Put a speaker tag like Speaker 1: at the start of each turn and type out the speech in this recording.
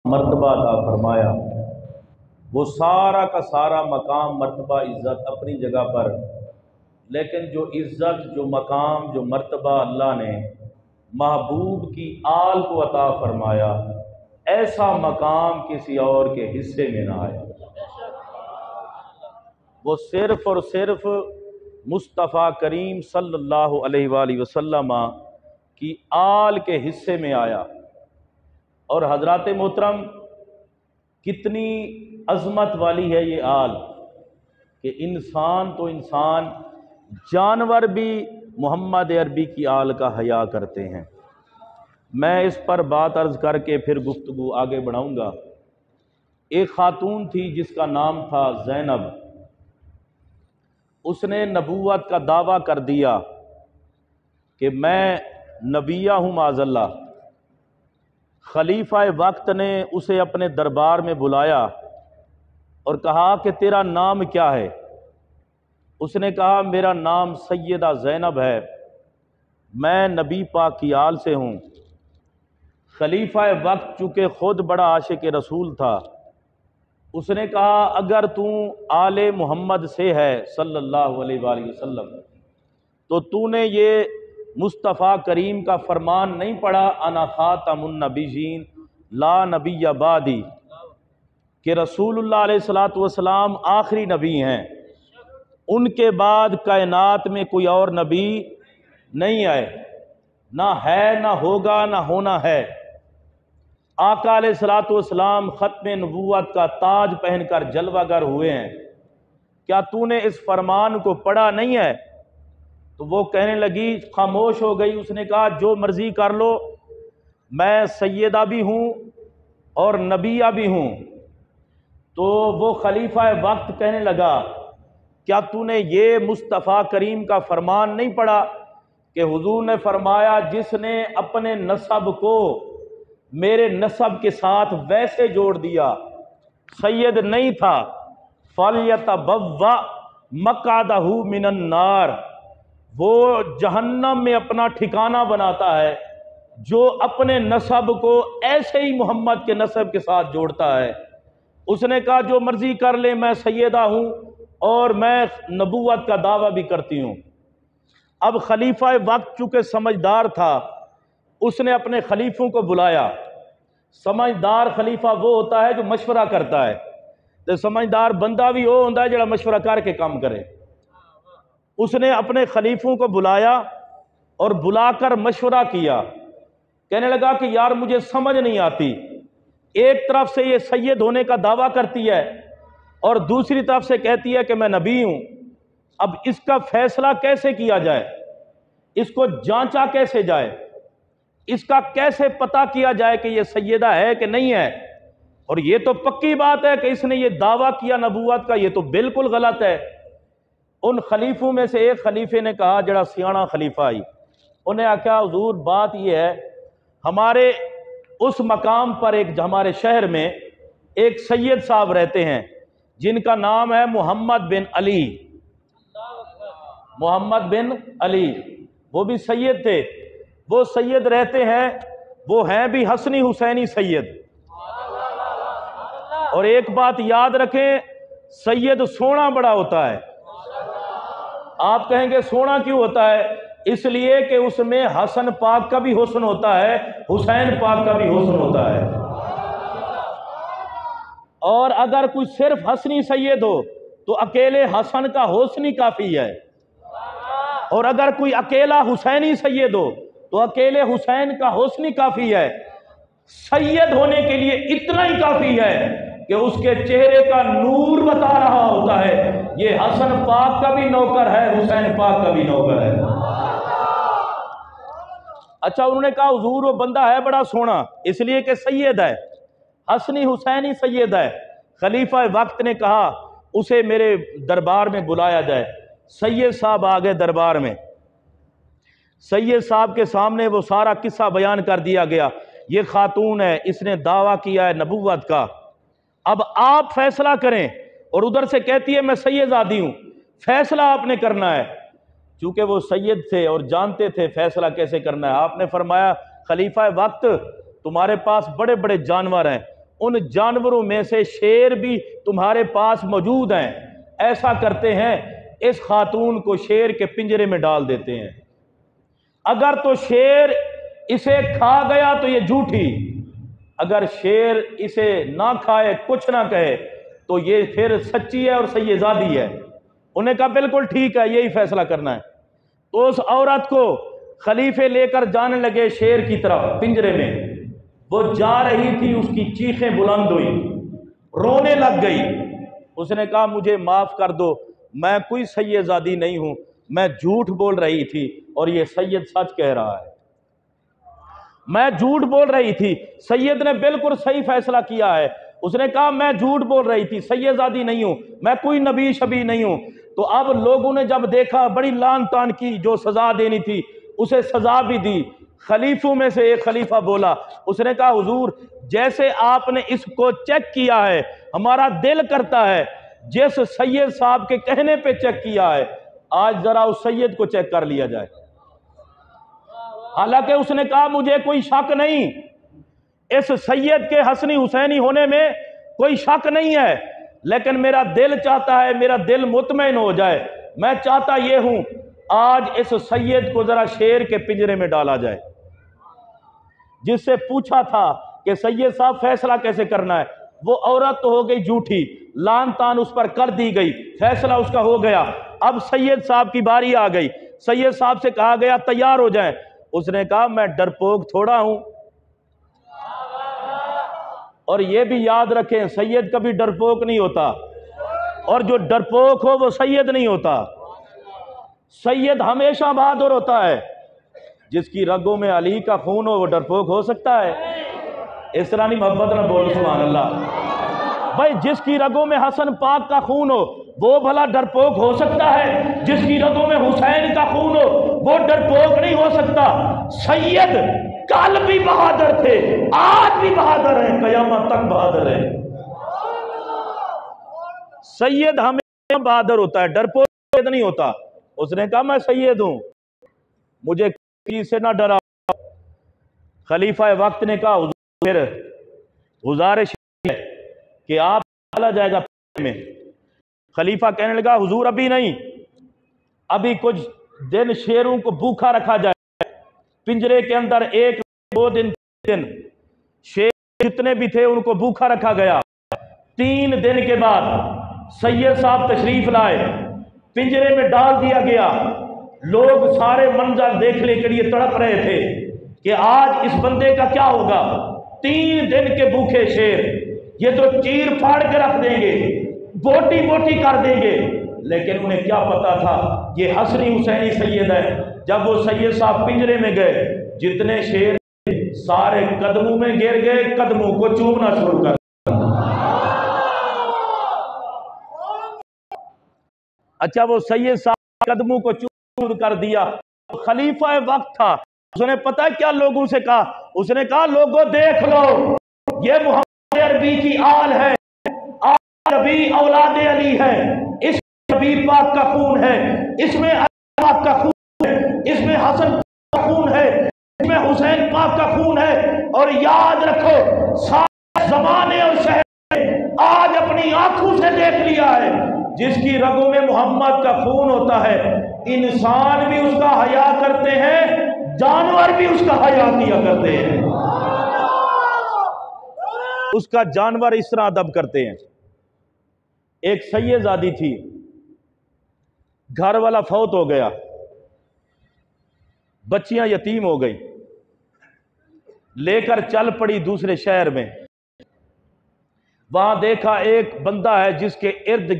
Speaker 1: मर्तबा अता फरमाया। वो सारा का सारा मकाम मर्तबा इज़्ज़त अपनी जगह पर, लेकिन जो इज़्ज़त जो मकाम जो मर्तबा अल्लाह ने महबूब की आल को अता फरमाया, ऐसा मकाम किसी और के हिस्से में ना आया। वो सिर्फ़ और सिर्फ मुस्तफ़ा करीम सल्लल्लाहु अलैहि वसल्लम की आल के हिस्से में आया। और हज़रात मोहतरम, कितनी अज़मत वाली है ये आल कि इंसान तो इंसान, जानवर भी मोहम्मद अरबी की आल का हया करते हैं। मैं इस पर बात अर्ज़ करके फिर गुफ्तगू आगे बढ़ाऊँगा। एक ख़ातून थी जिसका नाम था ज़ैनब। उसने नबूवत का दावा कर दिया कि मैं नबिया हूँ माज़ल्ला। खलीफा वक्त ने उसे अपने दरबार में बुलाया और कहा कि तेरा नाम क्या है। उसने कहा मेरा नाम सैयदा ज़ैनब है, मैं नबी पाक की आल से हूँ। खलीफा वक्त चूँकि ख़ुद बड़ा आशिक रसूल था, उसने कहा अगर तू आले मोहम्मद से है सल्लल्लाहु अलैहि वसल्लम, तो तूने ये मुस्तफ़ा करीम का फरमान नहीं पढ़ा, अना ख़ातमुन नबिय्यीन ला नबिय्य बादी, कि रसूलुल्लाह अलैहिस्सलातु वस्सलाम आखिरी नबी हैं, उनके बाद कायनात में कोई और नबी नहीं आए, ना है, ना होगा, ना होना है। आका अलैहिस्सलातु वस्सलाम ख़त्मे नबूवत का ताज पहनकर जलवागर हुए हैं, क्या तूने इस फरमान को पढ़ा नहीं है? तो वो कहने लगी, खामोश हो गई। उसने कहा जो मर्जी कर लो, मैं सैयदा भी हूँ और नबिया भी हूँ। तो वो खलीफा वक्त कहने लगा, क्या तूने ये मुस्तफ़ा करीम का फरमान नहीं पढ़ा कि हुजूर ने फरमाया जिसने अपने नसब को मेरे नसब के साथ वैसे जोड़ दिया, सैयद नहीं था, फलयतबव्वा मक़अदहु मिनन नार, वो जहन्नम में अपना ठिकाना बनाता है जो अपने नसब को ऐसे ही मोहम्मद के नसब के साथ जोड़ता है। उसने कहा जो मर्जी कर ले, मैं सैयदा हूँ और मैं नबूवत का दावा भी करती हूँ। अब खलीफा वक्त चूँकि समझदार था, उसने अपने खलीफों को बुलाया। समझदार खलीफा वो होता है जो मशवरा करता है, तो समझदार बंदा भी वो होता है जो मशवरा करके काम करे। उसने अपने खलीफों को बुलाया और बुलाकर मशवरा किया। कहने लगा कि यार मुझे समझ नहीं आती, एक तरफ से ये सैयद होने का दावा करती है और दूसरी तरफ से कहती है कि मैं नबी हूं। अब इसका फैसला कैसे किया जाए, इसको जांचा कैसे जाए, इसका कैसे पता किया जाए कि ये सैयदा है कि नहीं है। और ये तो पक्की बात है कि इसने ये दावा किया नबूवत का, ये तो बिल्कुल गलत है। उन खलीफों में से एक खलीफे ने कहा, जड़ा सियाना खलीफा आई, उन्हें आख्या हुजूर बात यह है, हमारे उस मकाम पर एक हमारे शहर में एक सैयद साहब रहते हैं जिनका नाम है मोहम्मद बिन अली। मोहम्मद बिन अली, वो भी सैयद थे। वो सैयद रहते हैं, वो हैं भी हसनी हुसैनी सैयद। और एक बात याद रखें, सैयद सोना बड़ा होता है। आप कहेंगे सोना क्यों होता है? इसलिए कि उसमें हसन पाक का भी हुस्न होता है, हुसैन पाक का भी हुस्न होता है। और अगर कोई सिर्फ हसनी सैयद हो तो अकेले हसन का हुस्न ही काफी है, और अगर कोई अकेला हुसैनी सैयद हो तो अकेले हुसैन का हुस्न ही काफी है। सैयद होने के लिए इतना ही काफी है कि उसके चेहरे का नूर बता रहा होता है ये हसन पाक का भी नौकर है, हुसैन पाक का भी नौकर है। अच्छा, उन्होंने कहा हुजूर वो बंदा है बड़ा सोना, इसलिए कि सैयद है, हसनी हुसैनी सैयद है। खलीफा वक्त ने कहा उसे मेरे दरबार में बुलाया जाए। सैयद साहब आ गए दरबार में। सैयद साहब के सामने वो सारा किस्सा बयान कर दिया गया। ये खातून है, इसने दावा किया है नबूवत का, अब आप फैसला करें। और उधर से कहती है मैं सैयदादी हूं, फैसला आपने करना है। चूंकि वो सैयद थे और जानते थे फैसला कैसे करना है, आपने फरमाया खलीफा वक्त तुम्हारे पास बड़े बड़े जानवर हैं, उन जानवरों में से शेर भी तुम्हारे पास मौजूद हैं। ऐसा करते हैं, इस खातून को शेर के पिंजरे में डाल देते हैं। अगर तो शेर इसे खा गया तो ये झूठी, अगर शेर इसे ना खाए, कुछ ना कहे, तो ये फिर सच्ची है और सैयदादी है। उन्हें कहा बिल्कुल ठीक है, यही फैसला करना है। तो उस औरत को खलीफे लेकर जाने लगे शेर की तरफ पिंजरे में। वो जा रही थी, उसकी चीखें बुलंद हुई, रोने लग गई। उसने कहा मुझे माफ कर दो, मैं कोई सैयदादी नहीं हूं, मैं झूठ बोल रही थी और ये सैयद सच कह रहा है। मैं झूठ बोल रही थी। सैयद ने बिल्कुल सही फैसला किया है। उसने कहा मैं झूठ बोल रही थी, सैयदादी नहीं हूं, मैं कोई नबी शबी नहीं हूं। तो अब लोगों ने जब देखा, बड़ी लान तान की, जो सजा देनी थी उसे सजा भी दी। खलीफों में से एक खलीफा बोला, उसने कहा हुजूर, जैसे आपने इसको चेक किया है, हमारा दिल करता है जिस सैयद साहब के कहने पे चेक किया है, आज जरा उस सैयद को चेक कर लिया जाए। हालांकि उसने कहा मुझे कोई शक नहीं, इस सैयद के हसनी हुसैनी होने में कोई शक नहीं है, लेकिन मेरा दिल चाहता है, मेरा दिल मुतमईन हो जाए। मैं चाहता ये हूं, आज इस सैयद को जरा शेर के पिंजरे में डाला जाए। जिससे पूछा था कि सैयद साहब फैसला कैसे करना है, वो औरत तो हो गई झूठी, लान तान उस पर कर दी गई, फैसला उसका हो गया। अब सैयद साहब की बारी आ गई। सैयद साहब से कहा गया तैयार हो जाएं। उसने कहा मैं डरपोक थोड़ा हूं। और ये भी याद रखें, सैयद कभी डरपोक नहीं होता, और जो डरपोक हो वो सैयद नहीं होता। सैयद हमेशा बहादुर होता है। जिसकी रगों में अली का खून हो वो डरपोक हो सकता है? इस तरह नहीं, मोहब्बत ना बोल सुभान अल्लाह। भाई जिसकी रगों में हसन पाक का खून हो वो भला डरपोक हो सकता है? जिसकी रगों में हुसैन का खून हो वो डरपोक नहीं हो सकता। सैयद कल भी बहादुर थे, आज भी बहादुर हैं, कयामत तक बहादुर है। सैयद हमेशा बहादुर होता है, डरपोक नहीं होता। उसने कहा मैं सैयद हूं, मुझे किसी से ना डरा। खलीफा वक्त ने कहा फिर गुजारिश है कि आप चला जाएगा में। खलीफा कहने लगा हुजूर अभी नहीं, अभी कुछ दिन शेरों को भूखा रखा जाए पिंजरे के अंदर, 1-2 दिन शेर जितने भी थे उनको भूखा रखा गया। 3 दिन के बाद सैयद साहब तशरीफ लाए, पिंजरे में डाल दिया गया। लोग सारे मंजर देखने के लिए तड़प रहे थे कि आज इस बंदे का क्या होगा। 3 दिन के भूखे शेर, ये तो चीर फाड़ के रख देंगे, बोटी बोटी कर देंगे। लेकिन उन्हें क्या पता था ये हसनी हुसैनी सैयद है। जब वो सैयद साहब पिंजरे में गए, जितने शेर सारे कदमों में गिर गए, कदमों को चूमना शुरू कर। अच्छा, वो सैयद साहब कदमों को चूम कर दिया। खलीफा वक्त था, उसने पता है क्या लोगों से कहा? उसने कहा लोगों देख लो, ये मोहम्मद अरबी की आल है, नबी औलाद अली है, इस नबी पाक का खून है, इसमें अली पाक का खून है, इसमें हसन का खून है, इसमें हुसैन पाक का खून है। और याद रखो, सारे जमाने और शहर ने आज अपनी आंखों से देख लिया है, जिसकी रगों में मोहम्मद का खून होता है, इंसान भी उसका हया करते हैं, जानवर भी उसका हया किया करते हैं। उसका जानवर इस तरह अदब करते हैं। एक सैयदादी थी, घर वाला फौत हो गया, बच्चियां यतीम हो गई, लेकर चल पड़ी दूसरे शहर में। वहां देखा एक बंदा है जिसके इर्द